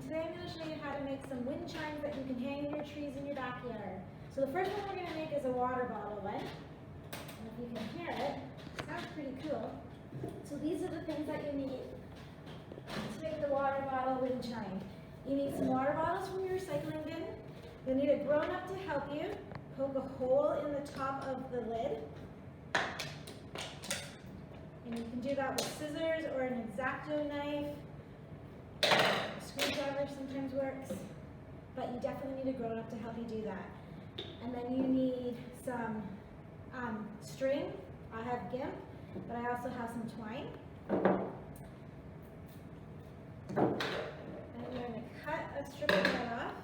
and today I'm going to show you how to make some wind chimes that you can hang in your trees in your backyard. So the first one we're going to make is a water bottle one. And if you can hear it, it sounds pretty cool. So these are the things that you need to make the water bottle wind chime. You need some water bottles from your recycling bin. You'll need a grown-up to help you. Poke a hole in the top of the lid. And you can do that with scissors or an X-Acto knife. A screwdriver sometimes works, but you definitely need a grown-up to help you do that. And then you need some string. I have GIMP, but I also have some twine. And you're going to cut a strip of that off,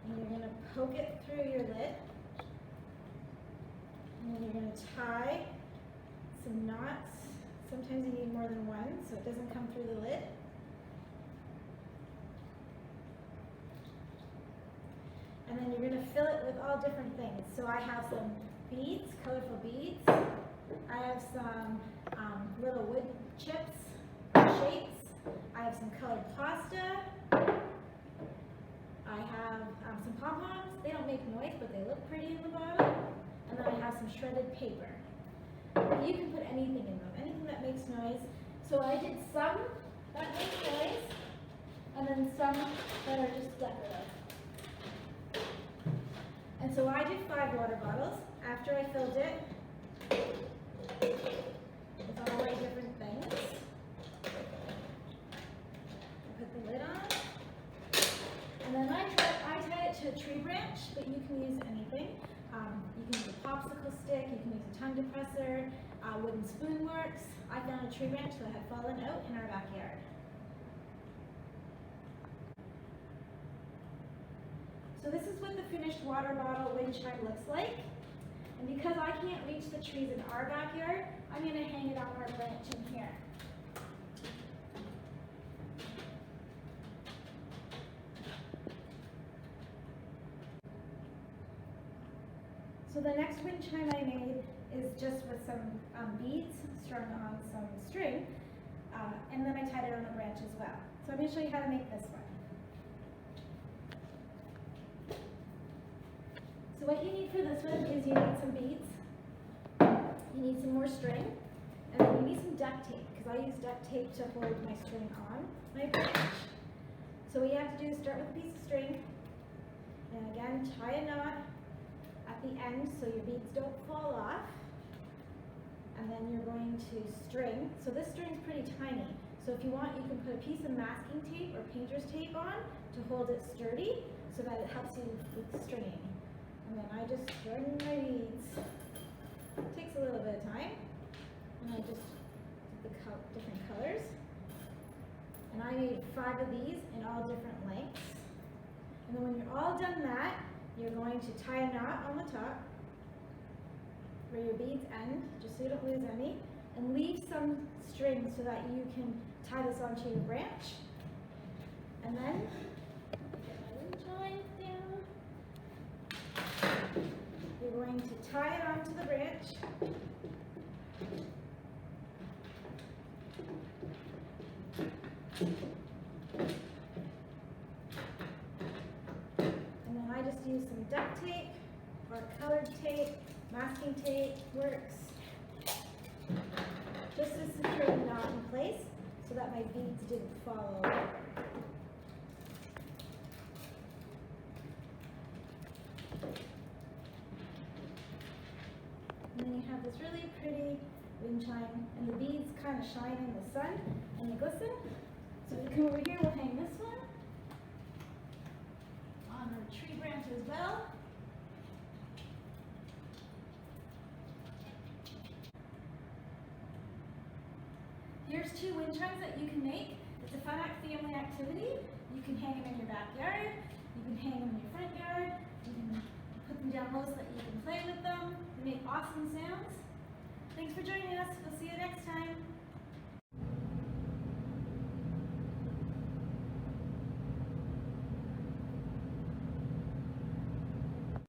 and you're going to poke it through your lid. And then you're going to tie some knots. Sometimes you need more than one, so it doesn't come through the lid. And then you're going to fill it with all different things. So I have some beads, colorful beads. I have some little wood chips, shapes. I have some colored pasta. I have some pom-poms. They don't make noise, but they look pretty in the bottle. And then I have some shredded paper. You can put anything in them, anything that makes noise. So I did some that make noise, and then some that are just decorative. And so I did 5 water bottles. After I filled it with all my different things, I put the lid on, and then I tied it to a tree branch, but you can use anything. You can use a popsicle stick, you can use a tongue depressor, wooden spoon works. I found a tree branch that had fallen out in our backyard. So this is what the finished water bottle wind chime looks like. And because I can't reach the trees in our backyard, I'm going to hang it on our branch in here. So the next wind chime I made is just with some beads strung on some string, and then I tied it on a branch as well. So I'm going to show you how to make this one. So what you need for this one is you need some beads, you need some more string, and then you need some duct tape, because I use duct tape to hold my string on my branch. So what you have to do is start with a piece of string, and again tie a knot at the end so your beads don't fall off, and then you're going to string. So this string is pretty tiny, so if you want you can put a piece of masking tape or painter's tape on to hold it sturdy so that it helps you with stringing. And then I just string my beads. It takes a little bit of time, and I just did the different colors, and I made 5 of these in all different lengths. And then when you're all done that, you're going to tie a knot on the top where your beads end, just so you don't lose any, and leave some string so that you can tie this onto your branch. And then get my wind chime down. You're going to tie it onto the branch. And then I just use some duct tape or colored tape, masking tape works, just to secure the knot in place so that my beads didn't fall over. And then you have this really pretty wind chime, and the beads kind of shine in the sun and they glisten. So if you come over here, we'll hang this one on our tree branch as well. Here's 2 wind chimes that you can make. It's a fun family activity. You can hang them in your backyard, you can hang them in your front yard, you can put them down low so that you can play with them. They make awesome sounds. Thanks for joining us. We'll see you next time.